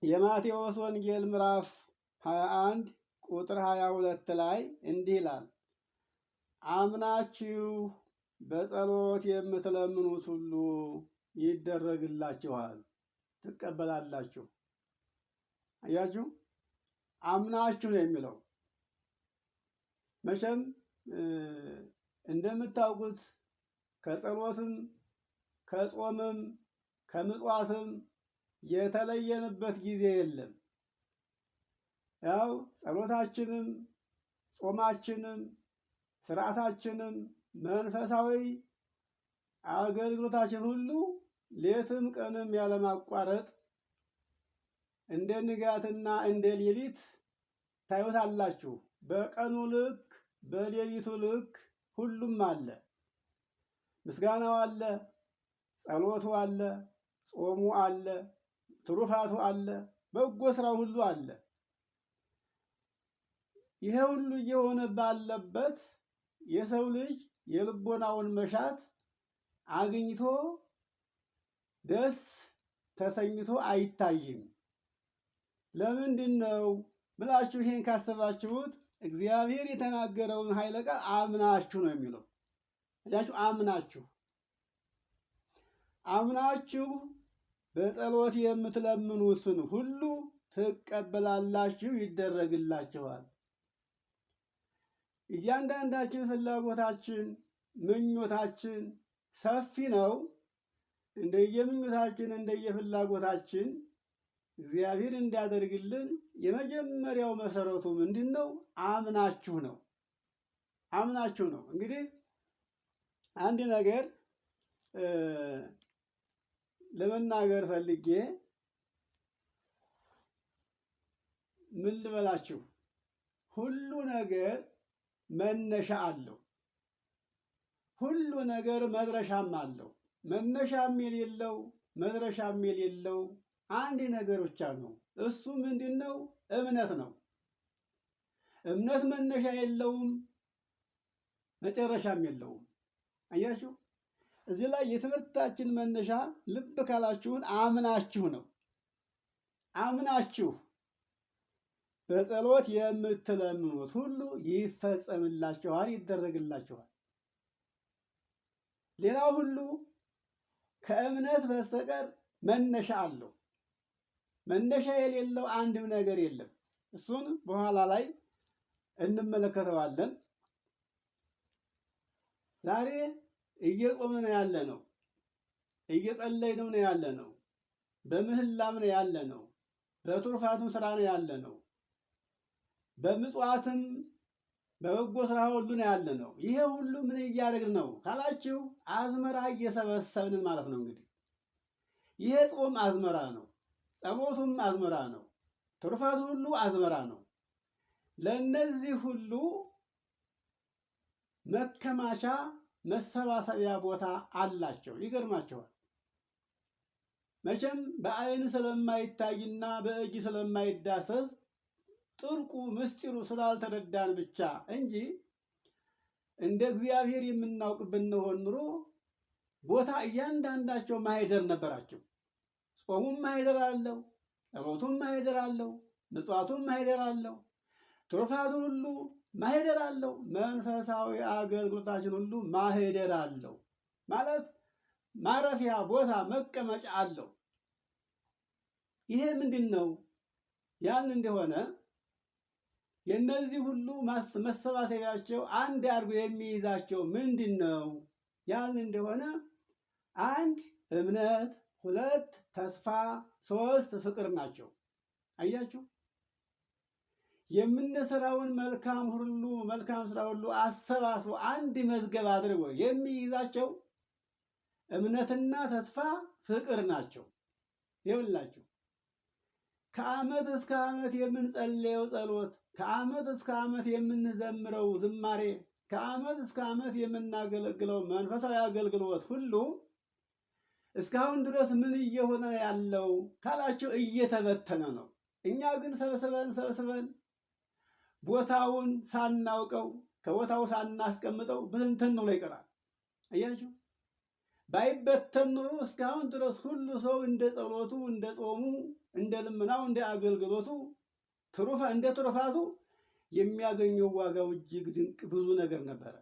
የማቴዎስ ወንጌል ምዕራፍ 21 ቁጥር 22 ላይ እንዲህ ይላል፣ አምናችሁ በጸሎት የምትለምኑት ሁሉ ይደረግላችኋል፣ ትቀበላላችሁ። አያችሁ፣ አምናችሁ ነው የሚለው። መቼም እንደምታውቁት ከጸሎትም ከጾምም ከምጽዋትም የተለየንበት ጊዜ የለም። ያው ጸሎታችንም ጾማችንም ስርዓታችንም መንፈሳዊ አገልግሎታችን ሁሉ ሌትም ቀንም ያለማቋረጥ እንደ ንጋትና እንደ ሌሊት ታዩታላችሁ። በቀኑ ልክ በሌሊቱ ልክ ሁሉም አለ። ምስጋናው አለ፣ ጸሎቱ አለ፣ ጾሙ አለ፣ ትሩፋቱ አለ፣ በጎ ስራው ሁሉ አለ። ይሄ ሁሉ እየሆነ ባለበት የሰው ልጅ የልቦናውን መሻት አግኝቶ ደስ ተሰኝቶ አይታይም። ለምንድን ነው ብላችሁ ይሄን ካሰባችሁት እግዚአብሔር የተናገረውን ኃይለ ቃል አምናችሁ ነው የሚለው። እያችሁ አምናችሁ በጸሎት የምትለምኑትን ሁሉ ትቀበላላችሁ፣ ይደረግላችኋል። እያንዳንዳችን ፍላጎታችን ምኞታችን ሰፊ ነው። እንደየምኞታችን እንደየፍላጎታችን እግዚአብሔር እንዲያደርግልን የመጀመሪያው መሰረቱ ምንድን ነው? አምናችሁ ነው። አምናችሁ ነው። እንግዲህ አንድ ነገር ለመናገር ፈልጌ ምን ልበላችሁ፣ ሁሉ ነገር መነሻ አለው። ሁሉ ነገር መድረሻም አለው። መነሻም የሌለው መድረሻም የሌለው አንድ ነገር ብቻ ነው። እሱ ምንድን ነው? እምነት ነው። እምነት መነሻ የለውም፣ መጨረሻም የለውም። አያችሁ፣ እዚህ ላይ የትምህርታችን መነሻ ልብ ካላችሁን አምናችሁ ነው። አምናችሁ በጸሎት የምትለምኑት ሁሉ ይፈጸምላችኋል፣ ይደረግላችኋል። ሌላው ሁሉ ከእምነት በስተቀር መነሻ አለው። መነሻ የሌለው አንድም ነገር የለም። እሱን በኋላ ላይ እንመለከተዋለን። ዛሬ እየጾምን ነው ያለ ነው። እየጸለይን ነው ያለ ነው። በምህላም ነው ያለ ነው። በትሩፋቱም ስራ ነው ያለ ነው። በምጽዋትም በበጎ ስራ ሁሉ ነው ያለ ነው። ይሄ ሁሉ ምን እያደረግን ነው ካላችሁ አዝመራ እየሰበሰብን ማለት ነው። እንግዲህ ይሄ ጾም አዝመራ ነው። ጸሎቱም አዝመራ ነው። ትሩፋቱ ሁሉ አዝመራ ነው። ለእነዚህ ሁሉ መከማቻ መሰባሰቢያ ቦታ አላቸው። ይገርማቸዋል። መቼም በአይን ስለማይታይና በእጅ ስለማይዳሰስ ጥልቁ ምስጢሩ ስላልተረዳን ብቻ እንጂ እንደ እግዚአብሔር የምናውቅ ብንሆን ኑሮ ቦታ እያንዳንዳቸው ማህደር ነበራቸው። ጾሙም ማህደር አለው፣ ጸሎቱም ማህደር አለው፣ ምጽዋቱም ማህደር አለው፣ ትሩፋቱ ሁሉ ማህደር አለው፣ መንፈሳዊ አገልግሎታችን ሁሉ ማህደር አለው። ማለት ማረፊያ ቦታ መቀመጫ አለው። ይሄ ምንድን ነው? ያን እንደሆነ የእነዚህ ሁሉ መሰባሰቢያቸው አንድ አድርጎ የሚይዛቸው ምንድን ነው? ያን እንደሆነ አንድ እምነት፣ ሁለት ተስፋ፣ ሶስት ፍቅር ናቸው። አያችሁ፣ የምንሰራውን መልካም ስራ ሁሉ አሰባስቦ አንድ መዝገብ አድርጎ የሚይዛቸው እምነትና ተስፋ ፍቅር ናቸው። ይኸውላችሁ ከዓመት እስከ ዓመት የምንጸልየው ጸሎት፣ ከዓመት እስከ ዓመት የምንዘምረው ዝማሬ፣ ከዓመት እስከ ዓመት የምናገለግለው መንፈሳዊ አገልግሎት ሁሉ እስካሁን ድረስ ምን እየሆነ ያለው ካላችሁ እየተበተነ ነው። እኛ ግን ሰብስበን ቦታውን ሳናውቀው ከቦታው ሳናስቀምጠው ብትንትን ብሎ ይቀራል። አያችሁ፣ ባይበተን ኖሮ እስካሁን ድረስ ሁሉ ሰው እንደ ጸሎቱ፣ እንደ ጾሙ፣ እንደ ልመናው፣ እንደ አገልግሎቱ እንደ ትሩፋቱ የሚያገኘው ዋጋው እጅግ ድንቅ ብዙ ነገር ነበረ።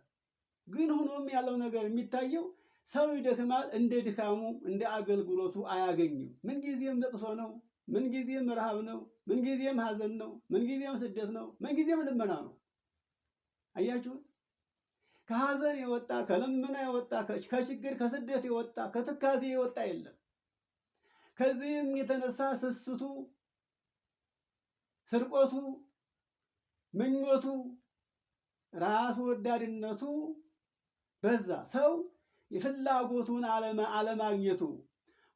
ግን ሆኖም ያለው ነገር የሚታየው ሰው ይደክማል፣ እንደ ድካሙ እንደ አገልግሎቱ አያገኝም። ምንጊዜም ለቅሶ ነው፣ ምንጊዜም ረሃብ ነው፣ ምንጊዜም ሐዘን ነው፣ ምንጊዜም ስደት ነው፣ ምንጊዜም ልመና ነው። አያችሁ፣ ከሐዘን የወጣ ከልመና የወጣ ከችግር ከስደት የወጣ ከትካዜ የወጣ የለም። ከዚህም የተነሳ ስስቱ፣ ስርቆቱ፣ ምኞቱ፣ ራስ ወዳድነቱ በዛ። ሰው የፍላጎቱን አለማግኘቱ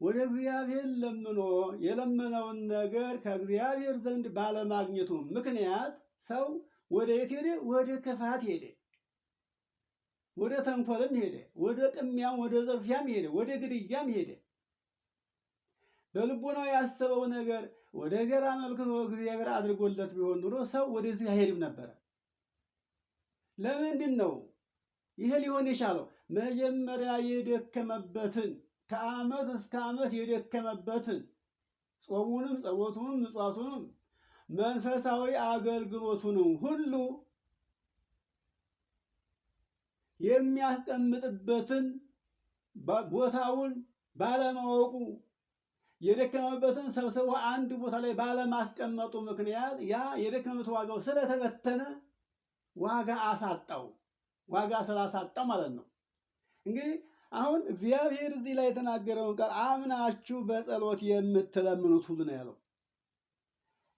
ወደ እግዚአብሔር ለምኖ የለመነውን ነገር ከእግዚአብሔር ዘንድ ባለማግኘቱ ምክንያት ሰው ወደ የት ሄደ? ወደ ክፋት ሄደ፣ ወደ ተንኮልም ሄደ፣ ወደ ቅሚያም፣ ወደ ዘርፊያም ሄደ፣ ወደ ግድያም ሄደ። በልቦናው ያሰበው ነገር ወደ እግዚአብሔር አመልክቶ እግዚአብሔር አድርጎለት ቢሆን ኑሮ ሰው ወደዚህ አይሄድም ነበረ። ለምንድን ነው ይሄ ሊሆን የቻለው? መጀመሪያ የደከመበትን ከዓመት እስከ ዓመት የደከመበትን ጾሙንም፣ ጸሎቱንም፣ ምጽዋቱንም መንፈሳዊ አገልግሎቱንም ሁሉ የሚያስቀምጥበትን ቦታውን ባለማወቁ የደከመበትን ሰብስቦ አንድ ቦታ ላይ ባለማስቀመጡ ምክንያት ያ የደከመበት ዋጋው ስለተበተነ ዋጋ አሳጣው። ዋጋ ስላሳጣው ማለት ነው። እንግዲህ አሁን እግዚአብሔር እዚህ ላይ የተናገረውን ቃል አምናችሁ በጸሎት የምትለምኑት ሁሉ ነው ያለው።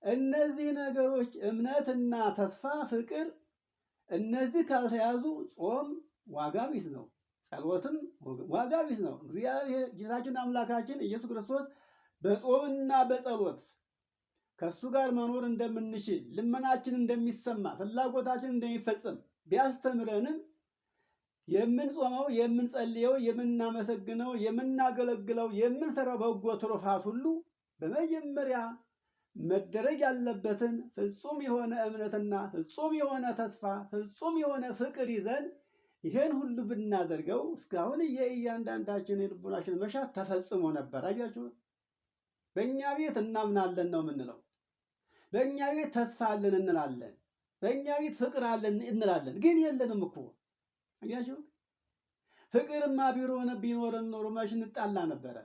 እነዚህ ነገሮች እምነትና ተስፋ፣ ፍቅር፣ እነዚህ ካልተያዙ ጾም ዋጋ ቢስ ነው፣ ጸሎትም ዋጋ ቢስ ነው። እግዚአብሔር ጌታችን አምላካችን ኢየሱስ ክርስቶስ በጾምና በጸሎት ከእሱ ጋር መኖር እንደምንችል፣ ልመናችን እንደሚሰማ፣ ፍላጎታችን እንደሚፈጸም ቢያስተምረንም የምንጾመው፣ የምንጸልየው፣ የምናመሰግነው፣ የምናገለግለው፣ የምንሰራው በጎ ትሩፋት ሁሉ በመጀመሪያ መደረግ ያለበትን ፍጹም የሆነ እምነትና ፍጹም የሆነ ተስፋ፣ ፍጹም የሆነ ፍቅር ይዘን ይሄን ሁሉ ብናደርገው እስካሁን የእያንዳንዳችን የልቡናችን መሻት ተፈጽሞ ነበር። አያችሁ፣ በእኛ ቤት እናምናለን ነው የምንለው፣ በእኛ ቤት ተስፋ አለን እንላለን፣ በእኛ ቤት ፍቅር አለን እንላለን። ግን የለንም እኮ አያችሁ። ፍቅርማ ቢኖረን ኖሮ መች እንጣላ ነበረ?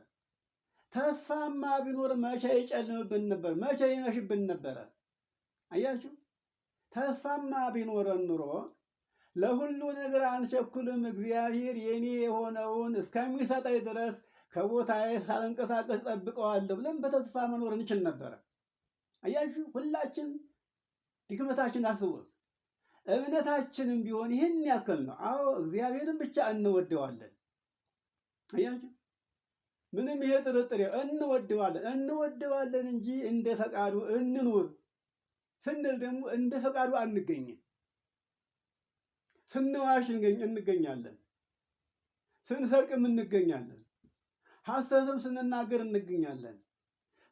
ተስፋማ ቢኖር መቼ ይጨልምብን ነበር? መቼ ይመሽብን ነበረ? አያችሁ። ተስፋማ ቢኖረን ኑሮ ለሁሉ ነገር አንቸኩልም፣ እግዚአብሔር የኔ የሆነውን እስከሚሰጠኝ ድረስ ከቦታዬ ሳልንቀሳቀስ ጠብቀዋለሁ ብለን በተስፋ መኖር እንችል ነበረ። አያችሁ፣ ሁላችን ድክመታችን አስቡት። እምነታችንም ቢሆን ይህን ያክል ነው። አዎ እግዚአብሔርን ብቻ እንወደዋለን። አያችሁ፣ ምንም ይሄ ጥርጥር እንወደዋለን እንጂ እንደ ፈቃዱ እንኑር ስንል ደግሞ እንደ ፈቃዱ አንገኝም። ስንዋሽ እንገኛለን፣ ስንሰርቅም እንገኛለን፣ ሐሰትም ስንናገር እንገኛለን፣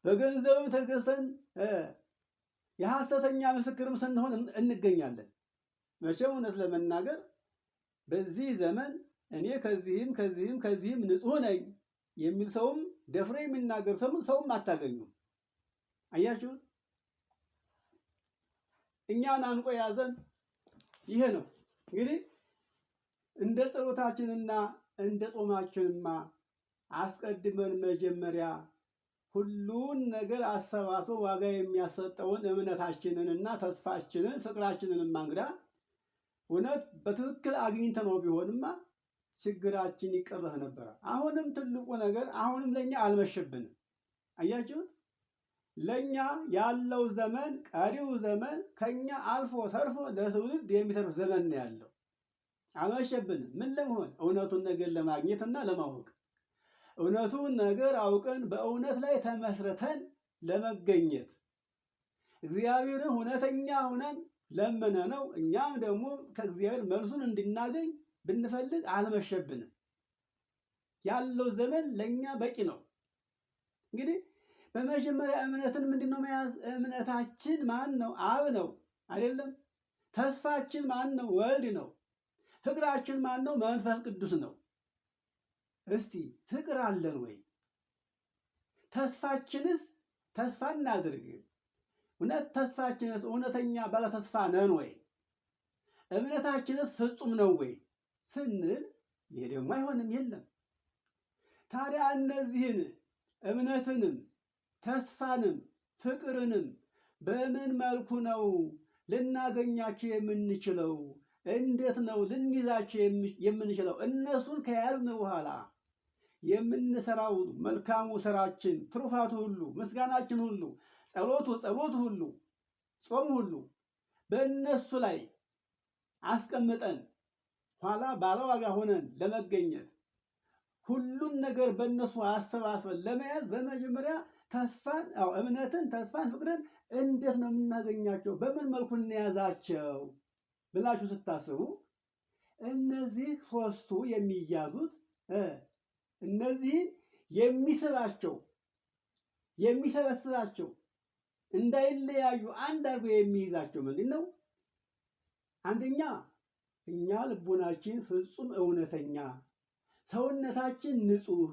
በገንዘብም ተገዝተን የሐሰተኛ ምስክርም ስንሆን እንገኛለን። መቼም እውነት ለመናገር በዚህ ዘመን እኔ ከዚህም ንጹሕ ነኝ የሚል ሰውም ደፍሮ የሚናገር ሰውም አታገኙም። አያችሁ፣ እኛን አንቆ ያዘን ይሄ ነው። እንግዲህ እንደ ጸሎታችንና እንደ ጾማችንማ አስቀድመን መጀመሪያ ሁሉን ነገር አሰባስቦ ዋጋ የሚያሰጠውን እምነታችንንና ተስፋችንን ፍቅራችንንማ እንግዳ እውነት በትክክል አግኝተነው ቢሆንማ ችግራችን ይቀረፍ ነበረ። አሁንም ትልቁ ነገር አሁንም ለኛ አልመሸብንም። አያችሁት? ለኛ ያለው ዘመን ቀሪው ዘመን ከኛ አልፎ ተርፎ ለትውልድ የሚተርፍ ዘመን ነው ያለው። አልመሸብንም። ምን ለመሆን? እውነቱን ነገር ለማግኘትና ለማወቅ፣ እውነቱን ነገር አውቀን በእውነት ላይ ተመስርተን ለመገኘት እግዚአብሔርን እውነተኛ ሆነን ለመነ ነው። እኛም ደግሞ ከእግዚአብሔር መልሱን እንድናገኝ ብንፈልግ አልመሸብንም። ያለው ዘመን ለኛ በቂ ነው። እንግዲህ በመጀመሪያ እምነትን ምንድነው መያዝ? እምነታችን ማን ነው? አብ ነው አይደለም? ተስፋችን ማን ነው? ወልድ ነው። ፍቅራችን ማን ነው? መንፈስ ቅዱስ ነው። እስቲ ፍቅር አለን ወይ? ተስፋችንስ ተስፋ እናድርግ። እውነት ተስፋችንስ እውነተኛ ባለተስፋ ነን ወይ? እምነታችንስ ፍጹም ነው ወይ ስንል ይሄ ደግሞ አይሆንም፣ የለም። ታዲያ እነዚህን እምነትንም ተስፋንም ፍቅርንም በምን መልኩ ነው ልናገኛቸው የምንችለው? እንዴት ነው ልንይዛቸው የምንችለው? እነሱን ከያዝን በኋላ የምንሰራው መልካሙ ስራችን፣ ትሩፋቱ ሁሉ፣ ምስጋናችን ሁሉ፣ ጸሎቱ ሁሉ፣ ጾም ሁሉ በእነሱ ላይ አስቀምጠን ኋላ ባለዋጋ ሆነን ለመገኘት ሁሉን ነገር በእነሱ አሰባስበን ለመያዝ በመጀመሪያ ተስፋን፣ እምነትን፣ ተስፋን፣ ፍቅርን እንዴት ነው የምናገኛቸው? በምን መልኩ እንያዛቸው ብላችሁ ስታስቡ እነዚህ ሶስቱ የሚያዙት እነዚህን የሚስባቸው የሚሰበስባቸው እንዳይለያዩ አንድ አድርጎ የሚይዛቸው ምንድን ነው? አንደኛ እኛ ልቦናችን ፍጹም እውነተኛ፣ ሰውነታችን ንጹሕ፣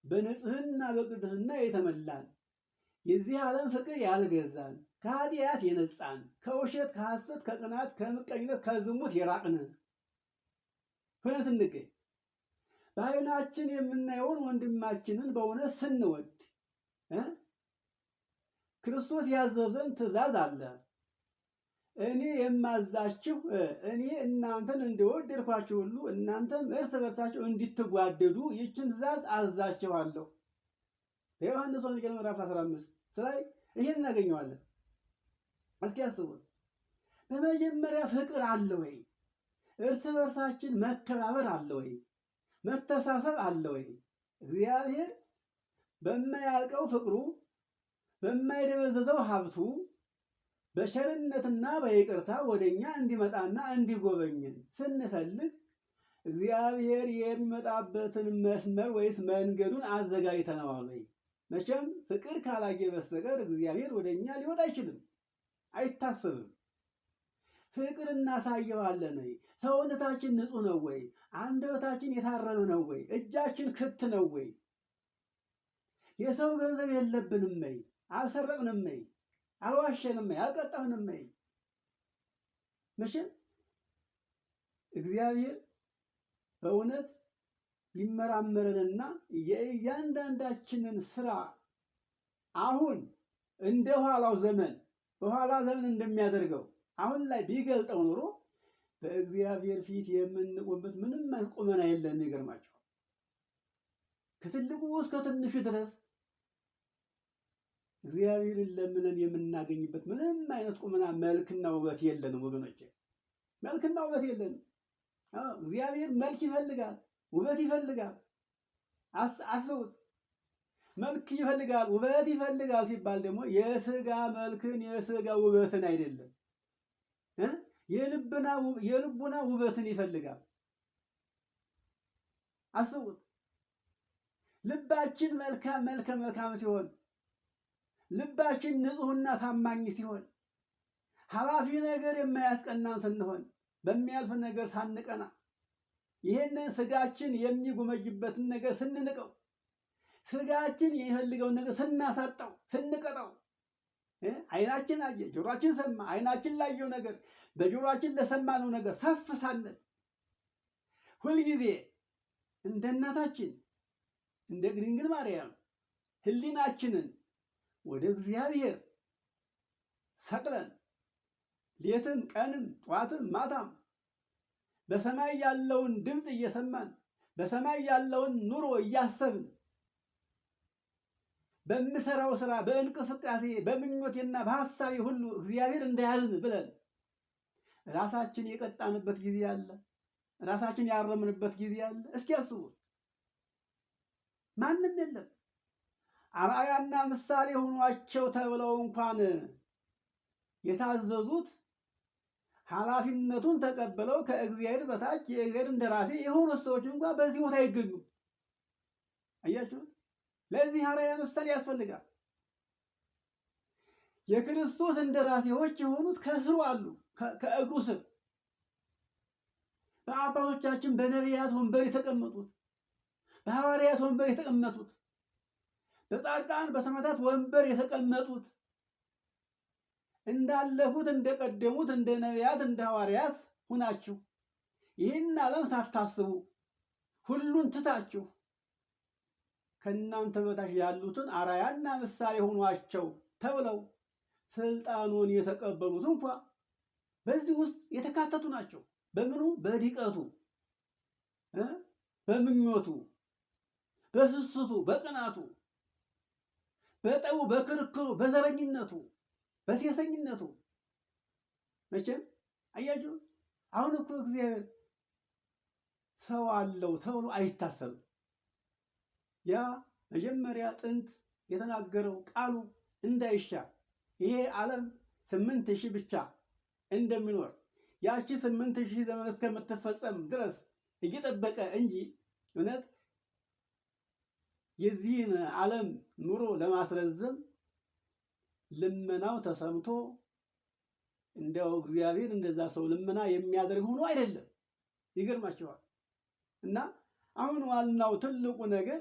በንጽህና በቅድስና የተመላን፣ የዚህ ዓለም ፍቅር ያልገዛን፣ ከኃጢአት የነጻን፣ ከውሸት፣ ከሐሰት፣ ከቅናት፣ ከምቀኝነት፣ ከዝሙት የራቅን ሆነን ስንገኝ በዓይናችን የምናየውን ወንድማችንን በእውነት ስንወድ ክርስቶስ ያዘዘን ትእዛዝ አለ። እኔ የማዛችሁ እኔ እናንተን እንደወደድኳችሁ ሁሉ እናንተም እርስ በርሳችሁ እንድትጓደዱ ይህችን ትእዛዝ አዛችኋለሁ። በዮሐንስ ወንጌል ምዕራፍ 15 ላይ ይህን እናገኘዋለን። እስኪ አስቡት። በመጀመሪያ ፍቅር አለ ወይ? እርስ በርሳችን መከባበር አለ ወይ? መተሳሰብ አለ ወይ? እግዚአብሔር በማያልቀው ፍቅሩ በማይደበዘዘው ሀብቱ በቸርነትና በይቅርታ ወደኛ እንዲመጣና እንዲጎበኝን ስንፈልግ እግዚአብሔር የሚመጣበትን መስመር ወይስ መንገዱን አዘጋጅተነዋል ወይ? መቼም ፍቅር ካላየ በስተቀር እግዚአብሔር ወደኛ ሊወጣ አይችልም፣ አይታሰብም። ፍቅር እናሳየዋለን ወይ? ሰውነታችን ንጹሕ ነው ወይ? አንደበታችን የታረመ ነው ወይ? እጃችን ክት ነው ወይ? የሰው ገንዘብ የለብንም ወይ? አልሰረቅንም ወይ? አልዋሸንም ወይ? አልቀጠፍንም ወይ? መቼም እግዚአብሔር በእውነት ይመራመረንና የእያንዳንዳችንን ስራ አሁን እንደ ኋላው ዘመን በኋላ ዘመን እንደሚያደርገው አሁን ላይ ቢገልጠው ኑሮ በእግዚአብሔር ፊት የምንቆምበት ምንም አይነት ቁመና የለን። ይገርማቸው ከትልቁ እስከ ትንሹ ድረስ እግዚአብሔርን ለምንን የምናገኝበት ምንም አይነት ቁመና፣ መልክና ውበት የለንም ወገኖቼ፣ መልክና ውበት የለንም። እግዚአብሔር መልክ ይፈልጋል፣ ውበት ይፈልጋል። አስቡት፣ መልክ ይፈልጋል፣ ውበት ይፈልጋል ሲባል ደግሞ የስጋ መልክን የስጋ ውበትን አይደለም፣ የልቡና ውበትን ይፈልጋል። አስቡት፣ ልባችን መልካም ሲሆን፣ ልባችን ንጹሕና ታማኝ ሲሆን፣ ኃላፊ ነገር የማያስቀናን ስንሆን፣ በሚያልፍ ነገር ሳንቀና፣ ይህንን ስጋችን የሚጎመጅበትን ነገር ስንንቀው፣ ስጋችን የሚፈልገውን ነገር ስናሳጣው፣ ስንቀጣው፣ ዓይናችን አየ፣ ጆሮአችን ሰማ፣ ዓይናችን ላየው ነገር በጆሮአችን ለሰማነው ነገር ሰፍ ሳንል ሁልጊዜ እንደ እናታችን እንደ ድንግል ማርያም ሕሊናችንን ወደ እግዚአብሔር ሰቅለን ሌትም ቀንም ጠዋትም ማታም በሰማይ ያለውን ድምፅ እየሰማን በሰማይ ያለውን ኑሮ እያሰብን በምሰራው ስራ በእንቅስቃሴ በምኞቴና በሐሳቤ ሁሉ እግዚአብሔር እንዳያዝን ብለን ራሳችን የቀጣንበት ጊዜ አለ። ራሳችን ያረምንበት ጊዜ አለ። እስኪ አስቡት። ማንም የለም አርአያና ምሳሌ ሆኗቸው ተብለው እንኳን የታዘዙት ኃላፊነቱን ተቀብለው ከእግዚአብሔር በታች የእግዚአብሔር እንደራሴ የሆኑ ሰዎች እንኳን በዚህ ቦታ አይገኙም። አያችሁ፣ ለዚህ አርአያ ምሳሌ ያስፈልጋል። የክርስቶስ እንደራሴዎች የሆኑት ከስሩ አሉ፣ ከእግሩ ስር በአባቶቻችን በነቢያት ወንበር የተቀመጡት በሐዋርያት ወንበር የተቀመጡት፣ በጻድቃን በሰማዕታት ወንበር የተቀመጡት እንዳለፉት እንደቀደሙት እንደ ነቢያት እንደ ሐዋርያት ሁናችሁ ይህን ዓለም ሳታስቡ ሁሉን ትታችሁ ከእናንተ በታች ያሉትን አራያና ምሳሌ ሆኗቸው ተብለው ስልጣኑን የተቀበሉት እንኳ በዚህ ውስጥ የተካተቱ ናቸው። በምኑ? በድቀቱ፣ በምኞቱ፣ በስስቱ፣ በቅናቱ፣ በጠቡ፣ በክርክሩ፣ በዘረኝነቱ፣ በሴሰኝነቱ። መቼም አያችሁ፣ አሁን እኮ እግዚአብሔር ሰው አለው ተብሎ አይታሰብም። ያ መጀመሪያ ጥንት የተናገረው ቃሉ እንዳይሻር ይሄ ዓለም 8000 ብቻ እንደሚኖር ያቺ 8000 ዘመን እስከምትፈጸም ድረስ እየጠበቀ እንጂ እውነት የዚህን ዓለም ኑሮ ለማስረዘም ልመናው ተሰምቶ እንደው እግዚአብሔር እንደዛ ሰው ልመና የሚያደርግ ሆኖ አይደለም። ይገርማችኋል። እና አሁን ዋናው ትልቁ ነገር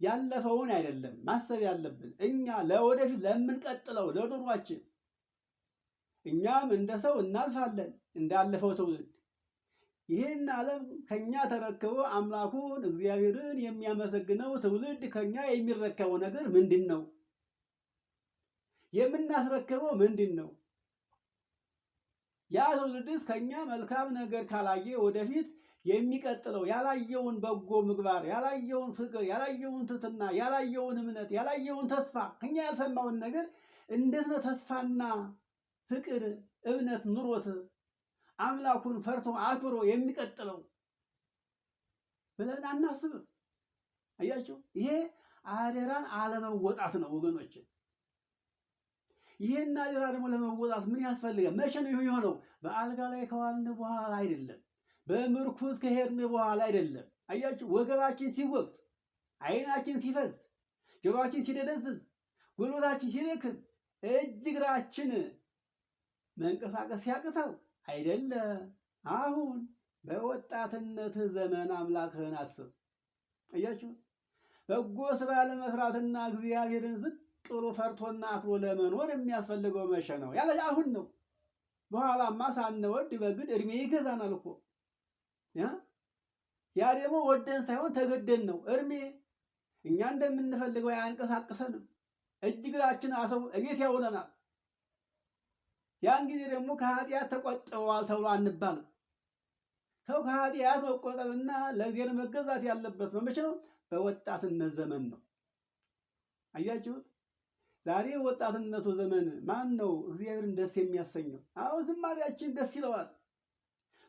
ያለፈውን አይደለም ማሰብ ያለብን፣ እኛ ለወደፊት ለምንቀጥለው ለኑሯችን። እኛም እንደ ሰው እናልፋለን እንዳለፈው ትውልድ። ይህን ዓለም ከኛ ተረክቦ አምላኩን እግዚአብሔርን የሚያመሰግነው ትውልድ ከኛ የሚረከበው ነገር ምንድን ነው? የምናስረክበው ምንድን ነው? ያ ትውልድስ ከኛ መልካም ነገር ካላየ ወደፊት የሚቀጥለው ያላየውን በጎ ምግባር፣ ያላየውን ፍቅር፣ ያላየውን ትሕትና፣ ያላየውን እምነት፣ ያላየውን ተስፋ፣ ከኛ ያልሰማውን ነገር እንዴት ነው ተስፋና ፍቅር እምነት ኑሮት አምላኩን ፈርቶ አክብሮ የሚቀጥለው ብለን አናስብም። አያችሁ፣ ይሄ አደራን አለመወጣት ነው ወገኖች። ይሄን አደራ ደግሞ ለመወጣት ምን ያስፈልጋል? መቼ ነው የሆነው? በአልጋ ላይ ከዋልን በኋላ አይደለም፣ በምርኩዝ ከሄድን በኋላ አይደለም። አያችሁ፣ ወገባችን ሲወቅት፣ ዓይናችን ሲፈዝ፣ ጆሮአችን ሲደነዝዝ፣ ጉልበታችን ሲደክም፣ እጅ እግራችን መንቀሳቀስ ሲያቅተው አይደለም። አሁን በወጣትነት ዘመን አምላክህን አስብ። አያችሁ፣ በጎ ስራ ለመስራትና እግዚአብሔርን ዝቅ ብሎ ፈርቶና አክብሮ ለመኖር የሚያስፈልገው መቼ ነው? ያለ አሁን ነው። በኋላማ ሳንወድ በግድ እድሜ ይገዛናል እኮ። ያ ደግሞ ወደን ሳይሆን ተገደን ነው። እድሜ እኛ እንደምንፈልገው አያንቀሳቅሰንም። እጅ እግራችን አሰው እቤት ያውለናል። ያን ጊዜ ደግሞ ከኃጢአት ተቆጥበዋል ተብሎ አንባልም። ሰው ከኃጢአት መቆጠብና ለእግዚአብሔር መገዛት ያለበት መቼ ነው? በወጣትነት ዘመን ነው። አያችሁት? ዛሬ ወጣትነቱ ዘመን ማን ነው እግዚአብሔርን ደስ የሚያሰኘው? አዎ ዝማሬያችን ደስ ይለዋል፣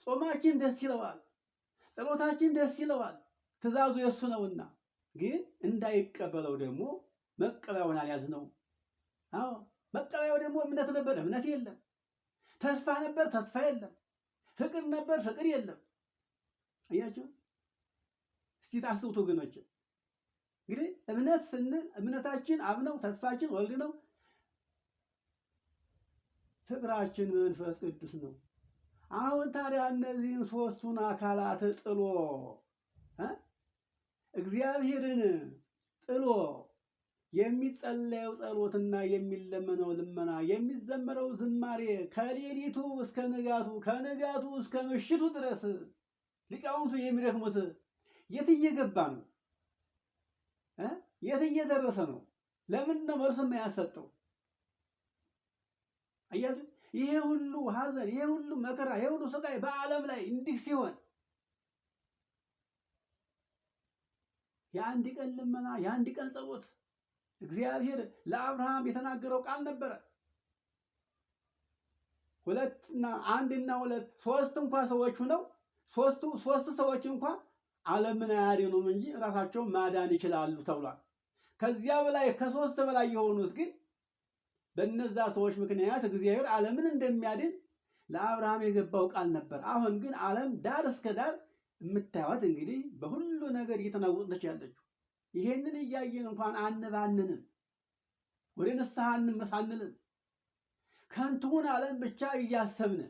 ጾማችን ደስ ይለዋል፣ ጸሎታችን ደስ ይለዋል። ትእዛዙ የእሱ ነውና፣ ግን እንዳይቀበለው ደግሞ መቀበያውን አልያዝነው። አዎ መቀበያው ደግሞ እምነት ነበር፣ እምነት የለም። ተስፋ ነበር፣ ተስፋ የለም። ፍቅር ነበር፣ ፍቅር የለም። አያችሁ? እስቲ ታስቡት ወገኖች። እንግዲህ እምነት ስንል እምነታችን አብ ነው፣ ተስፋችን ወልድ ነው፣ ፍቅራችን መንፈስ ቅዱስ ነው። አሁን ታዲያ እነዚህን ሶስቱን አካላት ጥሎ እግዚአብሔርን ጥሎ የሚጸለየው ጸሎትና የሚለመነው ልመና የሚዘመረው ዝማሬ ከሌሊቱ እስከ ንጋቱ ከንጋቱ እስከ ምሽቱ ድረስ ሊቃውንቱ የሚደክሙት የት እየገባ ነው? የት እየደረሰ ነው? ለምን ነው መልስ የማያሰጠው? አያችሁ፣ ይሄ ሁሉ ሐዘን፣ ይሄ ሁሉ መከራ፣ ይሄ ሁሉ ስቃይ በዓለም ላይ እንዲህ ሲሆን የአንድ ቀን ልመና የአንድ ቀን ጸሎት እግዚአብሔር ለአብርሃም የተናገረው ቃል ነበረ። አንድና ሁለት ሶስት እንኳን ሰዎች ሆነው ሶስት ሰዎች እንኳን ዓለምን አያድኑም እንጂ ራሳቸውን ማዳን ይችላሉ ተብሏል። ከዚያ በላይ ከሶስት በላይ የሆኑት ግን በእነዛ ሰዎች ምክንያት እግዚአብሔር ዓለምን እንደሚያድን ለአብርሃም የገባው ቃል ነበር። አሁን ግን ዓለም ዳር እስከ ዳር የምታዩት እንግዲህ በሁሉ ነገር እየተናወጠች ያለችው። ይሄንን እያየን እንኳን አንባንንም፣ ወደ ንስሐ እንመሳንልም። ከንቱን ዓለም ብቻ እያሰብን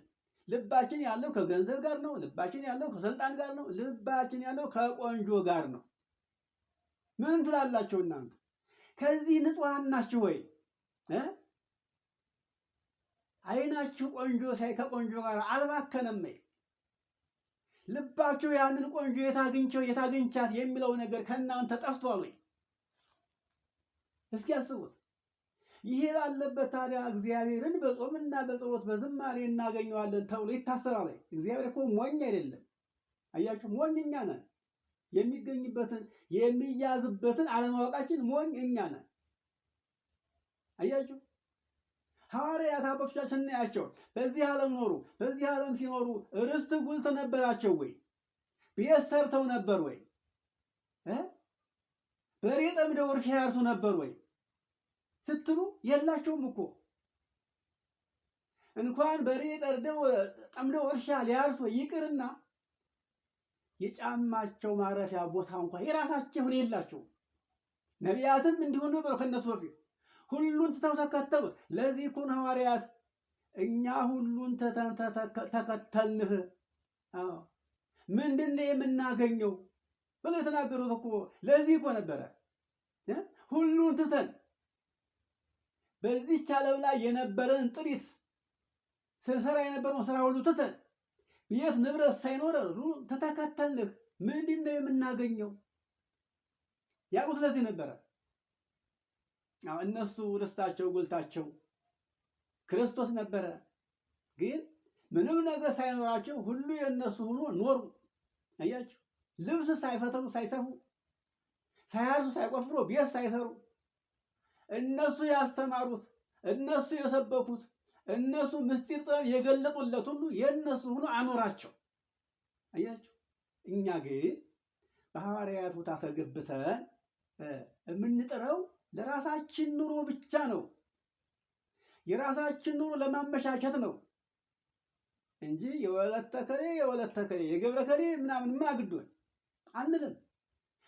ልባችን ያለው ከገንዘብ ጋር ነው። ልባችን ያለው ከስልጣን ጋር ነው። ልባችን ያለው ከቆንጆ ጋር ነው። ምን ትላላችሁ እናንተ? ከዚህ ንጹሐን ናችሁ ወይ? አይናችሁ ቆንጆ ሳይ ከቆንጆ ጋር አልባከነም? ልባችሁ ያንን ቆንጆ የታግኝቻት የሚለው ነገር ከእናንተ ጠፍቷል ወይ? እስኪ አስቡት። ይሄ ባለበት ታዲያ እግዚአብሔርን በጾምና በጸሎት በዝማሬ እናገኘዋለን ተብሎ ይታሰባል? እግዚአብሔር እኮ ሞኝ አይደለም። አያችሁ፣ ሞኝ እኛ ነን። የሚገኝበትን የሚያዝበትን አለማወቃችን ሞኝ እኛ ነን። አያችሁ፣ ሐዋርያት አባቶቻችን ስናያቸው በዚህ ዓለም ኖሩ። በዚህ ዓለም ሲኖሩ ርስት ጉልት ነበራቸው ወይ? ቤት ሰርተው ነበር ወይ? በሬ ጠምደው እርሻ ያርሱ ነበር ወይ ስትሉ የላቸውም እኮ። እንኳን በሬ ጠምደው እርሻ ሊያርሱ ይቅርና የጫማቸው ማረፊያ ቦታ እንኳን የራሳቸው የላቸው። ነቢያትም እንዲሁ ነበሩ ከነሱ በፊት። ሁሉን ትተው ተከተሉት። ለዚህ እኮ ሐዋርያት እኛ ሁሉን ተከተልንህ፣ ምንድን ነው የምናገኘው ብለው የተናገሩት እኮ ለዚህ እኮ ነበረ። ሁሉን ትተን በዚህች ዓለም ላይ የነበረን ጥሪት ስንሰራ የነበረውን ስራ ሁሉ ትተን ቤት ንብረት ሳይኖረን ተተከተልንህ፣ ምንድን ነው የምናገኘው ያሉት ለዚህ ነበረ። እነሱ ርስታቸው ጉልታቸው ክርስቶስ ነበረ። ግን ምንም ነገር ሳይኖራቸው ሁሉ የነሱ ሆኖ ኖሩ። አያችሁ፣ ልብስ ሳይፈተሉ ሳይሰፉ፣ ሳያርሱ ሳይቆፍሩ፣ ቤት ሳይሰሩ እነሱ ያስተማሩት፣ እነሱ የሰበኩት፣ እነሱ ምስጢር ጥበብ የገለጡለት ሁሉ የነሱ ሆኖ አኖራቸው። አያችሁ፣ እኛ ግን በሐዋርያት ቦታ ተገብተን የምንጥረው ለራሳችን ኑሮ ብቻ ነው። የራሳችን ኑሮ ለማመቻቸት ነው እንጂ የወለተ ከሌ የገብረ ከሌ ምናምን ማግዶን አንልም።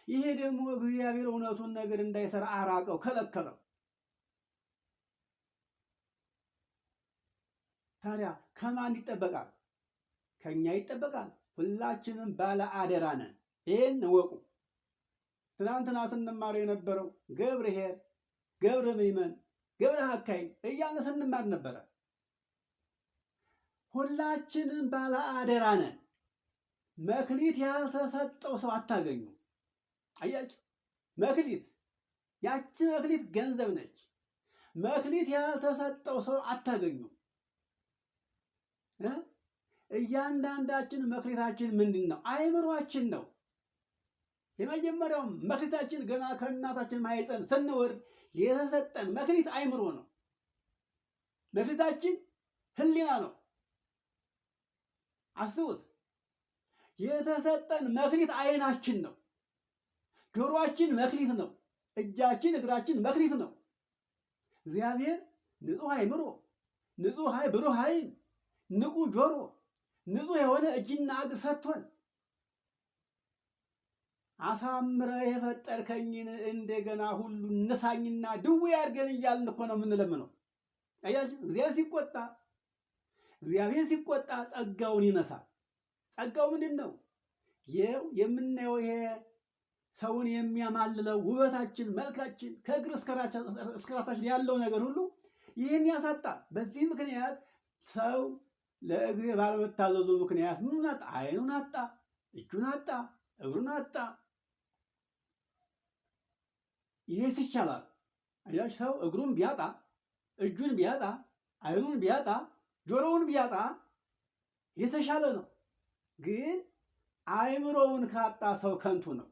ይሄ ደግሞ እግዚአብሔር እውነቱን ነገር እንዳይሰራ አራቀው፣ ከለከለው። ታዲያ ከማን ይጠበቃል? ከኛ ይጠበቃል። ሁላችንም ባለ አደራ ነን። ይሄን እወቁ። ትናንትና ስንማር የነበረው ገብርኄር፣ ገብረ ምእመን፣ ገብረ ሐካይ እያልን ስንማር ነበረ። ሁላችንም ባለ አደራ ነን። መክሊት ያልተሰጠው ሰው አታገኙ። አያችሁ፣ መክሊት ያቺ መክሊት ገንዘብ ነች። መክሊት ያልተሰጠው ሰው አታገኙ። እያንዳንዳችን መክሊታችን ምንድን ነው? አእምሯችን ነው። የመጀመሪያው መክሊታችን ገና ከእናታችን ማህፀን ስንወርድ የተሰጠን መክሊት አእምሮ ነው። መክሊታችን ህሊና ነው። አስቡት። የተሰጠን መክሊት አይናችን ነው። ጆሮአችን መክሊት ነው። እጃችን እግራችን መክሊት ነው። እግዚአብሔር ንጹህ አእምሮ፣ ንጹህ ብሩህ ዓይን፣ ንቁ ጆሮ፣ ንጹህ የሆነ እጅና እግር ሰጥቶን አሳምረህ የፈጠርከኝን እንደገና ሁሉ ንሳኝና ድዌ አድርገን እያልን እኮ ነው የምንለምነው። አያችሁ፣ እግዚአብሔር ሲቆጣ ጸጋውን ይነሳል። ጸጋው ምንድን ነው? የምናየው ይሄ ሰውን የሚያማልለው ውበታችን፣ መልካችን ከእግር እስከ ራሳችን ያለው ነገር ሁሉ ይህን ያሳጣል። በዚህ ምክንያት ሰው ለእግዚአብሔር ባለመታዘዙ ምክንያት ምን አጣ? ዓይኑን አጣ፣ እጁን አጣ፣ እግሩን አጣ። ይሄስ ይቻላል? አያችሁ፣ ሰው እግሩን ቢያጣ፣ እጁን ቢያጣ፣ ዓይኑን ቢያጣ፣ ጆሮውን ቢያጣ የተሻለ ነው። ግን አእምሮውን ካጣ ሰው ከንቱ ነው።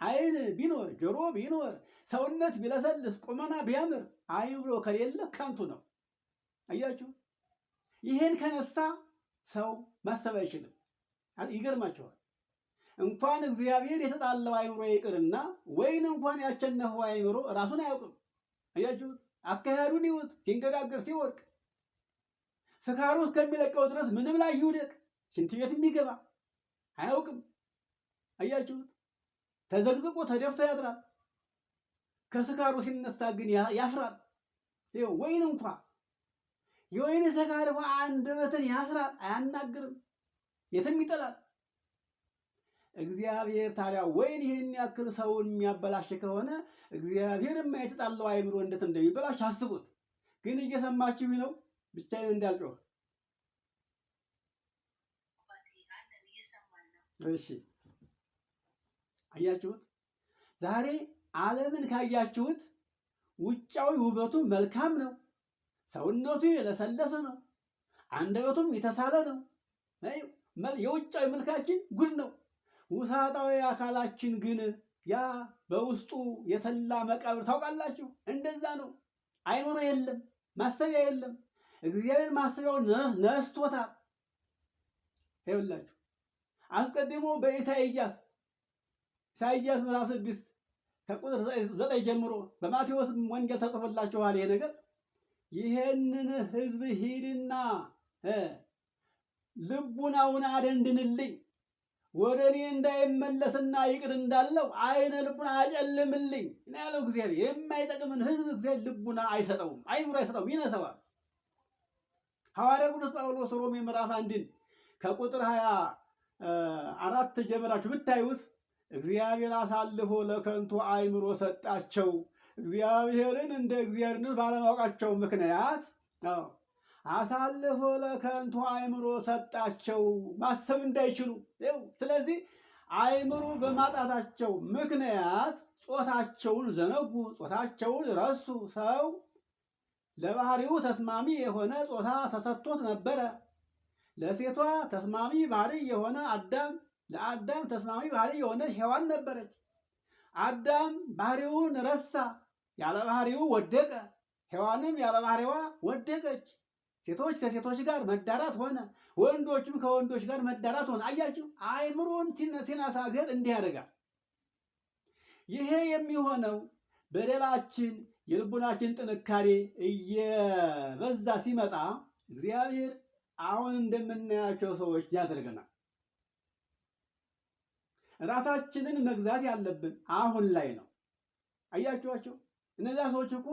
ዓይን ቢኖር ጆሮ ቢኖር ሰውነት ቢለሰልስ ቁመና ቢያምር አእምሮ ከሌለ ከንቱ ነው። አያችሁ፣ ይሄን ከነሳ ሰው ማሰብ አይችልም። ይገርማችኋል። እንኳን እግዚአብሔር የተጣለው አእምሮ ይቅርና ወይን እንኳን ያቸነፈው አእምሮ ራሱን አያውቅም። አያችሁ፣ አካሄዱን ይውጥ፣ ሲንገዳገር ሲወድቅ፣ ስካሩ እስከሚለቀው ድረስ ምንም ላይ ይውደቅ፣ ሽንት ቤት የሚገባ አያውቅም። አያችሁ፣ ተዘግዝቆ ተደፍቶ ያድራል። ከስካሩ ሲነሳ ግን ያፍራል። ወይን እንኳን የወይን ስካር አንደበትን ያስራል፣ አያናግርም፣ የትም ይጠላል። እግዚአብሔር ታዲያ ወይን ይህን ያክል ሰውን የሚያበላሽ ከሆነ እግዚአብሔርማ የተጣለው አእምሮ እንዴት እንደሚበላሽ አስቡት። ግን እየሰማችሁ ነው? ብቻዬን እንዳልጮህ። እሺ አያችሁት? ዛሬ ዓለምን ካያችሁት ውጫዊ ውበቱ መልካም ነው፣ ሰውነቱ የለሰለሰ ነው፣ አንደበቱም የተሳለ ነው። የውጫዊ መልካችን ጉድ ነው። ውሳጣዊ አካላችን ግን ያ በውስጡ የተላ መቃብር ታውቃላችሁ። እንደዛ ነው። አይምሮ የለም፣ ማሰቢያ የለም። እግዚአብሔር ማሰቢያውን ነስቶታል። ይኸውላችሁ አስቀድሞ በኢሳይያስ ምዕራፍ 6 ከቁጥር 9 ጀምሮ በማቴዎስ ወንጌል ተጽፎላችኋል። ይሄ ነገር ይሄንን ሕዝብ ሂድና ልቡናውን አደንድንልኝ ወደ እኔ እንዳይመለስና ይቅር እንዳለው አይነ ልቡና አጨልምልኝ ነው ያለው እግዚአብሔር። የማይጠቅምን ሕዝብ እግዚአብሔር ልቡና አይሰጠውም፣ አይምሮ አይሰጠውም፣ ይነሰዋል። ሐዋርያው ቅዱስ ጳውሎስ ሮሜ ምዕራፍ 1 ከቁጥር 24 ጀምራችሁ ብታዩት እግዚአብሔር አሳልፎ ለከንቱ አይምሮ ሰጣቸው። እግዚአብሔርን እንደ እግዚአብሔርነት ባለማወቃቸው ምክንያት አሳልፎ ለከንቱ አይምሮ ሰጣቸው፣ ማሰብ እንዳይችሉ። ስለዚህ አይምሮ በማጣታቸው ምክንያት ጾታቸውን ዘነጉ፣ ጾታቸውን ረሱ። ሰው ለባህሪው ተስማሚ የሆነ ጾታ ተሰጥቶት ነበረ። ለሴቷ ተስማሚ ባህሪ የሆነ አዳም፣ ለአዳም ተስማሚ ባህሪ የሆነ ሔዋን ነበረች። አዳም ባህሪውን ረሳ፣ ያለ ባህሪው ወደቀ። ሔዋንም ያለ ባህሪዋ ወደቀች። ሴቶች ከሴቶች ጋር መዳራት ሆነ፣ ወንዶችም ከወንዶች ጋር መዳራት ሆነ። አያችሁ፣ አይምሮን ሲነሳ እግዚአብሔር እንዲህ ያደርጋል። ይሄ የሚሆነው በደላችን የልቡናችን ጥንካሬ እየበዛ ሲመጣ እግዚአብሔር አሁን እንደምናያቸው ሰዎች ያደርገናል። ራሳችንን መግዛት ያለብን አሁን ላይ ነው። አያችኋቸው፣ እነዚያ ሰዎች እኮ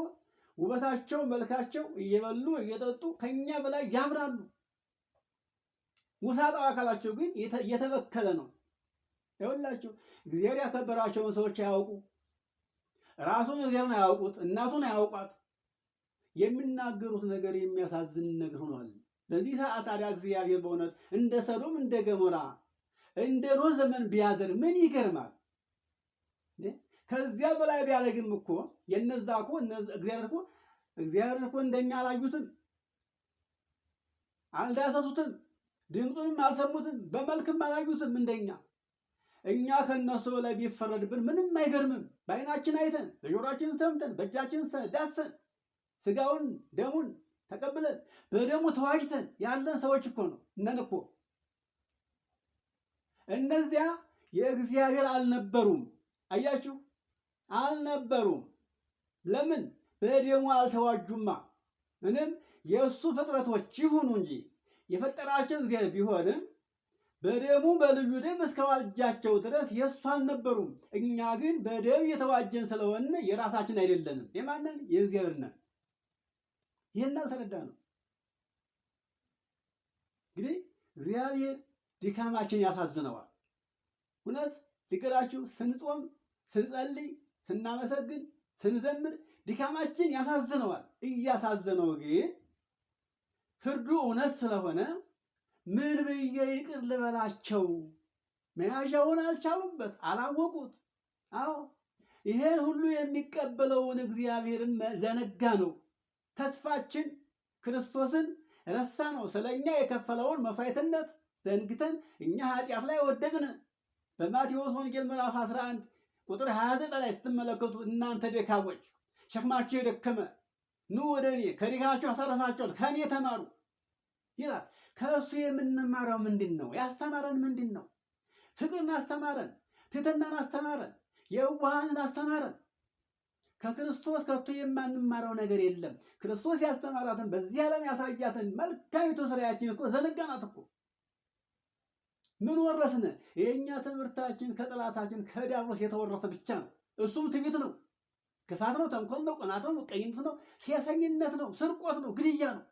ውበታቸው፣ መልካቸው እየበሉ እየጠጡ ከኛ በላይ ያምራሉ። ውሳጣዊ አካላቸው ግን የተበከለ ነው። ይኸውላችሁ እግዚአብሔር ያከበራቸውን ሰዎች አያውቁ፣ ራሱን እግዚአብሔርን አያውቁት፣ እናቱን አያውቋት። የሚናገሩት ነገር የሚያሳዝን ነገር ሆኗል። በዚህ ሰዓት ታዲያ እግዚአብሔር በእውነት እንደ ሰዶም እንደ ገሞራ እንደ ኖህ ዘመን ቢያደር ምን ይገርማል? ከዚያ በላይ ቢያደርግም እኮ የነዛ እኮ እግዚአብሔር እኮ እንደኛ አላዩትም፣ አልዳሰሱትም፣ ድምፁንም አልሰሙትም፣ በመልክም አላዩትም እንደኛ። እኛ ከነሱ በላይ ቢፈረድብን ምንም አይገርምም። በዓይናችን አይተን፣ በጆሮአችን ሰምተን፣ በእጃችን ዳሰን፣ ስጋውን ደሙን ተቀብለን በደሙ ተዋጅተን ያለን ሰዎች እኮ ነው እነን እኮ። እነዚያ የእግዚአብሔር አልነበሩም። አያችሁ፣ አልነበሩም። ለምን? በደሙ አልተዋጁማ። ምንም የእሱ ፍጥረቶች ይሁኑ እንጂ የፈጠራቸው እግዚአብሔር ቢሆንም በደሙ በልዩ ደም እስከዋጃቸው ድረስ የእሱ አልነበሩም። እኛ ግን በደም የተዋጀን ስለሆነ የራሳችን አይደለንም። የማንን? የእግዚአብሔር ነን። ይህን አልተረዳ ነው። እንግዲህ እግዚአብሔር ድካማችን ያሳዝነዋል። እውነት ልንገራችሁ፣ ስንጾም፣ ስንጸልይ፣ ስናመሰግን፣ ስንዘምር ድካማችን ያሳዝነዋል። እያሳዘነው ግን ፍርዱ እውነት ስለሆነ ምን ብዬ ይቅር ልበላቸው? መያዣውን አልቻሉበት፣ አላወቁት። አዎ ይሄን ሁሉ የሚቀበለውን እግዚአብሔርን ዘነጋ ነው። ተስፋችን ክርስቶስን ረሳ ነው። ስለኛ የከፈለውን መስዋዕትነት ዘንግተን እኛ ኃጢአት ላይ ወደቅን። በማቴዎስ ወንጌል ምዕራፍ 11 ቁጥር 29 ላይ ስትመለከቱ እናንተ ደካሞች ሸክማችሁ የደከመ ኑ ወደ እኔ ከድካማችሁ አሳርፋችኋለሁ ከእኔ ተማሩ ይላል። ከእሱ የምንማረው ምንድን ነው? ያስተማረን ምንድን ነው? ፍቅርን አስተማረን፣ ትሕትናን አስተማረን፣ የዋሃንን አስተማረን። ከክርስቶስ ከቶ የማንማረው ነገር የለም። ክርስቶስ ያስተማራትን በዚህ ዓለም ያሳያትን መልካሚቱ ስራያችን እኮ ዘነጋናት እኮ። ምን ወረስን? የእኛ ትምህርታችን ከጠላታችን ከዲያብሎስ የተወረሰ ብቻ ነው። እሱም ትዕቢት ነው፣ ክፋት ነው፣ ተንኮል ነው፣ ቅናት ነው፣ ምቀኝነት ነው፣ ሴሰኝነት ነው፣ ስርቆት ነው፣ ግድያ ነው።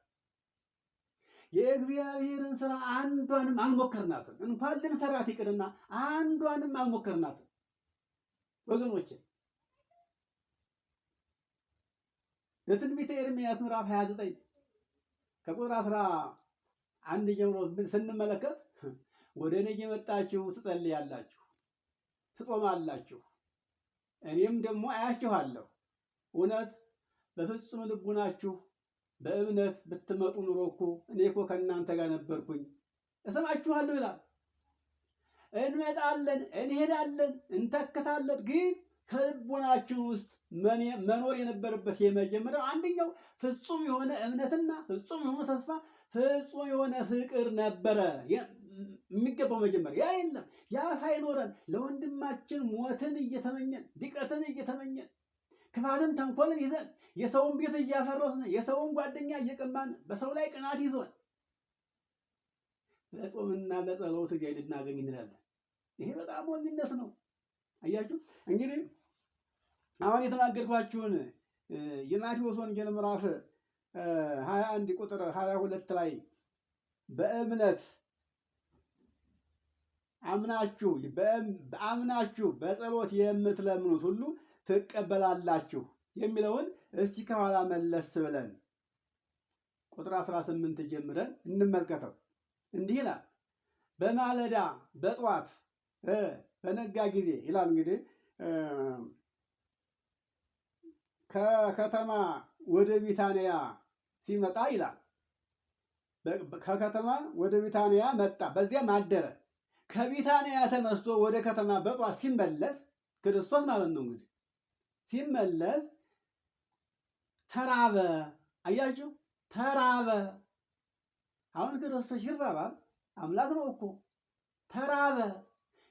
የእግዚአብሔርን ስራ አንዷንም አልሞከርናትም። እንኳን ልንሰራት ይቅርና አንዷንም አልሞከርናትም ወገኖቼ። በትንቢተ ኤርምያስ ምዕራፍ 29 ከቁጥር 11 ጀምሮ ስንመለከት ወደ እኔ የመጣችሁ ትጸልያላችሁ፣ ትጾማላችሁ፣ እኔም ደግሞ አያችኋለሁ። እውነት በፍጹም ልቡናችሁ በእምነት ብትመጡ ኑሮ እኮ እኔ እኮ ከእናንተ ጋር ነበርኩኝ፣ እሰማችኋለሁ ይላል። እንመጣለን፣ እንሄዳለን፣ እንተክታለን። ግን ከልቡናችሁ ውስጥ መኖር የነበረበት የመጀመሪያው አንደኛው ፍጹም የሆነ እምነትና ፍጹም የሆነ ተስፋ፣ ፍጹም የሆነ ፍቅር ነበረ የሚገባው መጀመሪያ። ያ የለም። ያ ሳይኖረን ለወንድማችን ሞትን እየተመኘን ድቀትን እየተመኘን ክፋትን ተንኮልን ይዘን የሰውን ቤት እያፈረስን የሰውን ጓደኛ እየቀማን በሰው ላይ ቅናት ይዞን በጾምና በጸሎት ጊዜ ልናገኝ እንላለን። ይሄ በጣም ሞኝነት ነው። አያችሁ እንግዲህ አሁን የተናገርኳችሁን የማቴዎስ ወንጌል ምዕራፍ 21 ቁጥር 22 ላይ በእምነት አምናችሁ በጸሎት የምትለምኑት ሁሉ ትቀበላላችሁ የሚለውን እስቲ ከኋላ መለስ ብለን ቁጥር 18 ጀምረን እንመልከተው። እንዲህ ይላል፣ በማለዳ በጠዋት በነጋ ጊዜ ይላል። እንግዲህ ከከተማ ወደ ቢታንያ ሲመጣ ይላል፣ ከከተማ ወደ ቢታንያ መጣ፣ በዚያም አደረ። ከቢታንያ ተነስቶ ወደ ከተማ በጠዋት ሲመለስ ክርስቶስ ማለት ነው እንግዲህ ሲመለስ ተራበ። አያችሁ ተራበ። አሁን ክርስቶስ ይራባል፣ አምላክ ነው እኮ። ተራበ።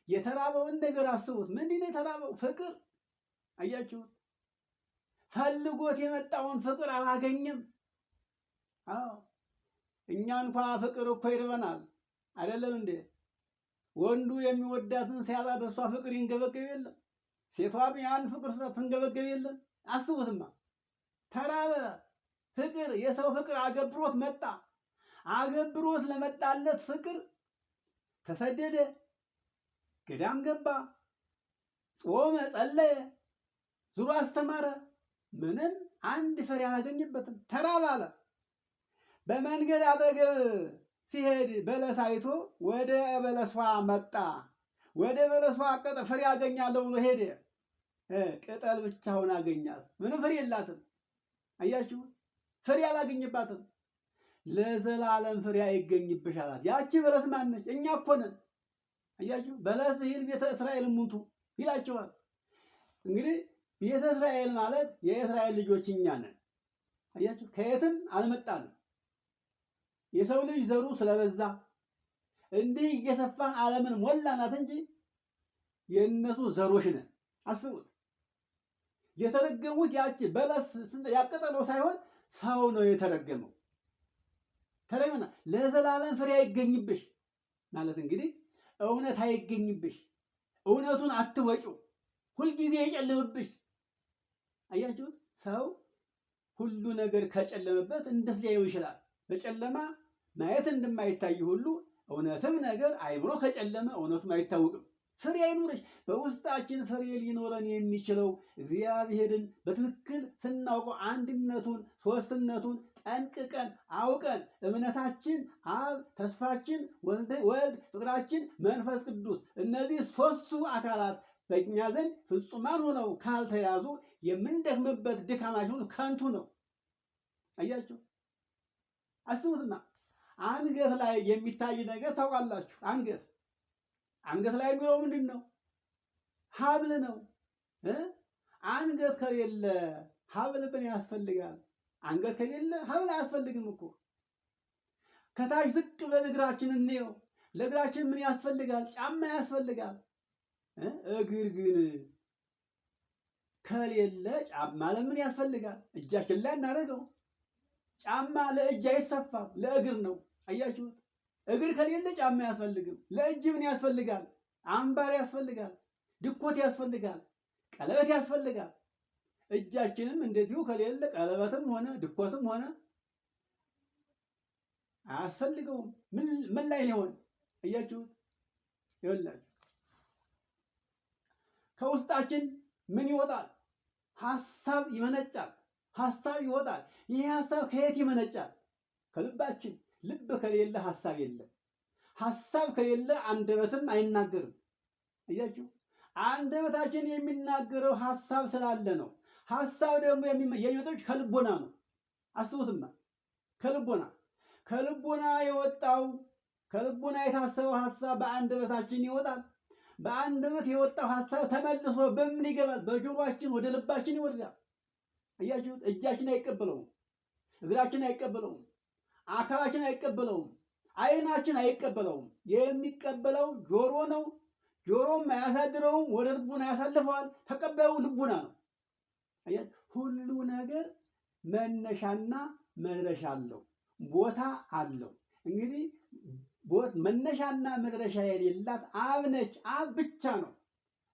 የተራበውን ነገር አስቡት። ምንድን ነው የተራበው? ፍቅር። አያችሁ ፈልጎት የመጣውን ፍቅር አላገኘም። አዎ እኛ እንኳ ፍቅር እኮ ይርበናል አይደለም እንዴ? ወንዱ የሚወዳትን ሲያጣ በሷ ፍቅር ይንገበገብ የለም? ሴቷም ያን ፍቅር ስትንገበገብ የለም? አስቡትማ። ተራበ። ፍቅር፣ የሰው ፍቅር አገብሮት መጣ። አገብሮት ለመጣለት ፍቅር ተሰደደ፣ ገዳም ገባ፣ ጾመ፣ ጸለየ፣ ዙሮ አስተማረ። ምንም አንድ ፍሬ አላገኘበትም። ተራበ አለ። በመንገድ አጠገብ ሲሄድ በለስ አይቶ ወደ በለሷ መጣ። ወደ በለሷ ቅጠል ፍሬ አገኛለሁ ብሎ ሄደ። ቅጠል ብቻውን አገኛት። ምንም ፍሬ የላትም። አያችሁ ፍሬ አላገኘባትም። ለዘላለም ፍሬ አይገኝብሽ አላት። ያቺ በለስ ማነች? እኛ እኮ ነን። አያችሁ በለስ ብሂል ቤተ እስራኤል ሙቱ ይላቸዋል። እንግዲህ ቤተ እስራኤል ማለት የእስራኤል ልጆች እኛ ነን። አያችሁ ከየትም አልመጣንም። የሰው ልጅ ዘሩ ስለበዛ እንዲህ እየሰፋን ዓለምን ሞላናት እንጂ የእነሱ ዘሮች ነን። አስቡት። የተረገሙት ያቺ በለስ ያቀጠለው ሳይሆን ሰው ነው የተረገመው። ተረገመና ለዘላለም ፍሬ አይገኝብሽ ማለት እንግዲህ እውነት አይገኝብሽ፣ እውነቱን አትወጪው፣ ሁልጊዜ ይጨልምብሽ። አያችሁት? ሰው ሁሉ ነገር ከጨለመበት እንዴት ሊያየው ይችላል? በጨለማ ማየት እንደማይታይ ሁሉ እውነትም ነገር አይምሮ ከጨለመ እውነቱም አይታወቅም። ፍሬ አይኖርሽ። በውስጣችን ፍሬ ሊኖረን የሚችለው እግዚአብሔርን በትክክል ስናውቀው አንድነቱን፣ ሶስትነቱን ጠንቅቀን አውቀን እምነታችን አብ፣ ተስፋችን ወልድ፣ ፍቅራችን መንፈስ ቅዱስ እነዚህ ሶስቱ አካላት በእኛ ዘንድ ፍጹማን ሆነው ካልተያዙ የምንደክምበት ድካማችን ሁሉ ከንቱ ነው። አያችሁ አስቡትና አንገት ላይ የሚታይ ነገር ታውቃላችሁ። አንገት ላይ የሚለው ምንድን ነው? ሀብል ነው። አንገት ከሌለ ሀብል ምን ያስፈልጋል? አንገት ከሌለ ሀብል አያስፈልግም እኮ። ከታች ዝቅ ብለን እግራችን እንየው። ለእግራችን ምን ያስፈልጋል? ጫማ ያስፈልጋል። እግር ግን ከሌለ ጫማ ለምን ያስፈልጋል? እጃችን ላይ እናደርገው። ጫማ ለእጅ አይሰፋም፣ ለእግር ነው። አያችሁት? እግር ከሌለ ጫማ አያስፈልግም። ለእጅ ምን ያስፈልጋል? አምባር ያስፈልጋል፣ ድኮት ያስፈልጋል፣ ቀለበት ያስፈልጋል። እጃችንም እንደዚሁ ከሌለ ቀለበትም ሆነ ድኮትም ሆነ አያስፈልገውም። ምን ላይ ሊሆን እያችሁት ይወላችሁ ከውስጣችን ምን ይወጣል? ሐሳብ ይመነጫል። ሐሳብ ይወጣል። ይሄ ሐሳብ ከየት ይመነጫል? ከልባችን። ልብ ከሌለ ሐሳብ የለም። ሐሳብ ከሌለ አንደበትም አይናገርም። እያችሁ አንደበታችን የሚናገረው ሐሳብ ስላለ ነው። ሐሳብ ደግሞ የሚመጣው ከልቦና ነው። አስቡትማ ከልቦና የወጣው ከልቦና የታሰበው ሐሳብ በአንደበታችን ይወጣል። በአንደበት የወጣው ሐሳብ ተመልሶ በምን ይገባል? በጆሮአችን ወደ ልባችን ይወርዳል። እያችሁት እጃችን አይቀበለውም፣ እግራችን አይቀበለውም፣ አካላችን አይቀበለውም፣ ዓይናችን አይቀበለውም። የሚቀበለው ጆሮ ነው። ጆሮም አያሳድረውም፣ ወደ ልቡና ያሳልፈዋል። ተቀባዩ ልቡና ነው። ሁሉ ነገር መነሻና መድረሻ አለው፣ ቦታ አለው። እንግዲህ መነሻና መድረሻ የሌላት አብ ነች። አብ ብቻ ነው።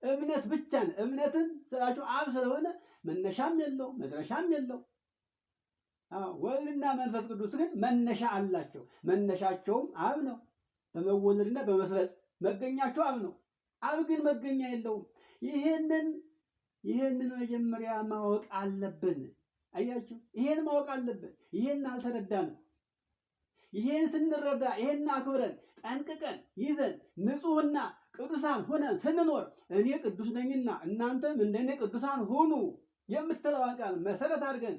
እምነት ብቻ ነው። እምነትን ስላችሁ አብ ስለሆነ መነሻም የለው መድረሻም የለው። ወልድና መንፈስ ቅዱስ ግን መነሻ አላቸው። መነሻቸውም አብ ነው። በመወለድና በመፍለጥ መገኛቸው አብ ነው። አብ ግን መገኛ የለውም። ይሄንን መጀመሪያ ማወቅ አለብን። አያችሁ፣ ይሄን ማወቅ አለብን። ይሄን አልተረዳንም። ይሄን ስንረዳ ይሄን አክብረን ጠንቅቀን ይዘን ንጹሕና ቅዱሳን ሆነን ስንኖር እኔ ቅዱስ ነኝና እናንተም እንደኔ ቅዱሳን ሁኑ የምትለዋን ቃል መሰረት አድርገን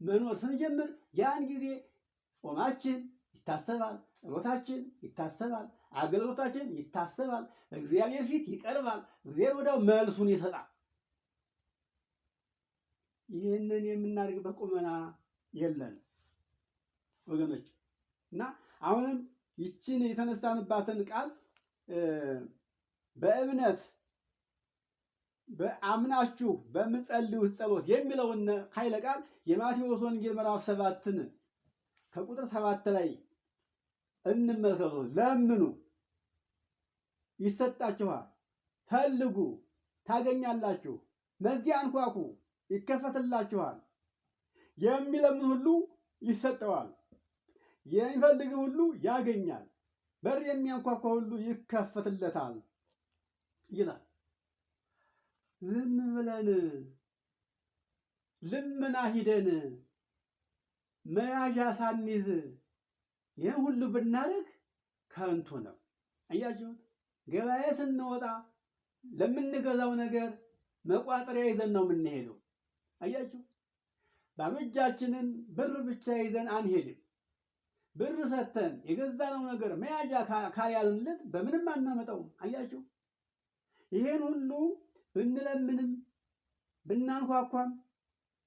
መኖር ስንጀምር ያን ጊዜ ጾማችን ይታሰባል፣ ጸሎታችን ይታሰባል፣ አገልግሎታችን ይታሰባል፣ እግዚአብሔር ፊት ይቀርባል። እግዚአብሔር ወዲያው መልሱን ይሰጣል። ይህንን የምናደርግበት ቁመና የለን ወገኖች። እና አሁንም ይችን የተነሳንባትን ቃል በእምነት በአምናችሁ በምጸልዩት ጸሎት የሚለውን ኃይለ ቃል የማቴዎስ ወንጌል ምዕራፍ 7 ከቁጥር 7 ላይ እንመልከቱ። ለምኑ ይሰጣችኋል፣ ፈልጉ ታገኛላችሁ፣ መዝጊያ አንኳኩ ይከፈትላችኋል፣ የሚለምን ሁሉ ይሰጠዋል፣ የሚፈልግ ሁሉ ያገኛል፣ በር የሚያንኳኳ ሁሉ ይከፈትለታል ይላል። ዝም ብለን ልመና ሂደን መያዣ ሳንይዝ ይህን ሁሉ ብናደርግ ከንቱ ነው። አያችሁት? ገበያ ስንወጣ ለምንገዛው ነገር መቋጠሪያ ይዘን ነው የምንሄደው። አያችሁ? ባዶ እጃችንን ብር ብቻ ይዘን አንሄድም። ብር ሰተን የገዛነው ነገር መያዣ ካልያዝንለት በምንም አናመጣውም። አያችሁ? ይሄን ሁሉ ብንለምንም ብናንኳኳም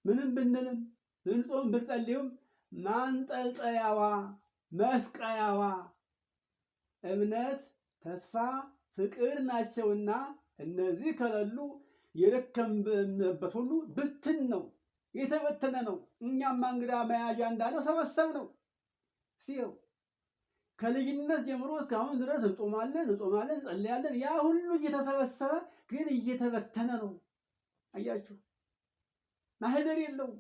ምንም ብንልም ብንጾም ብንጸልይም ማንጠልጠያዋ መስቀያዋ እምነት፣ ተስፋ፣ ፍቅር ናቸውና እነዚህ ከሌሉ የደከምንበት ሁሉ ብትን ነው፣ የተበተነ ነው። እኛም እንግዳ መያዣ እንዳለው ሰበሰብ ነው ሲው ከልጅነት ጀምሮ እስካሁን ድረስ እንጾማለን፣ እንጸልያለን። ያ ሁሉ እየተሰበሰበ ግን እየተበተነ ነው። አያችሁ? ማህደር የለውም፣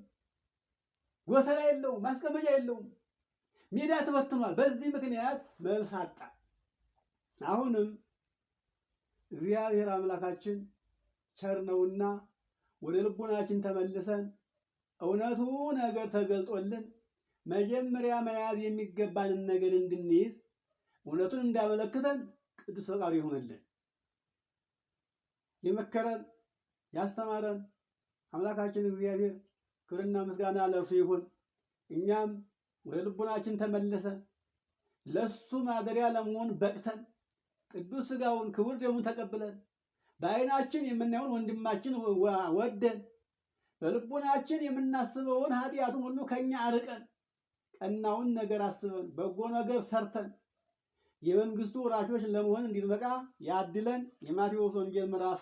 ጎተራ የለውም፣ ማስቀመጫ የለውም። ሜዳ ተበትኗል። በዚህ ምክንያት መልስ አጣ። አሁንም እግዚአብሔር አምላካችን ቸር ነውና ወደ ልቡናችን ተመልሰን እውነቱ ነገር ተገልጦልን መጀመሪያ መያዝ የሚገባንን ነገር እንድንይዝ እውነቱን እንዳመለክተን ቅዱስ ፈቃዱ ይሁንልን። የመከረን ያስተማረን አምላካችን እግዚአብሔር ክብርና ምስጋና ለእርሱ ይሁን። እኛም ወደ ልቡናችን ተመልሰን ለሱ ማደሪያ ለመሆን በቅተን ቅዱስ ሥጋውን ክቡር ደሙን ተቀብለን በዓይናችን የምናየውን ወንድማችን ወደን በልቡናችን የምናስበውን ኃጢአቱን ሁሉ ከኛ አርቀን ቀናውን ነገር አስበን በጎ ነገር ሰርተን የመንግስቱ ወራሾች ለመሆን እንድንበቃ ያድለን። የማቴዎስ ወንጌል ምዕራፍ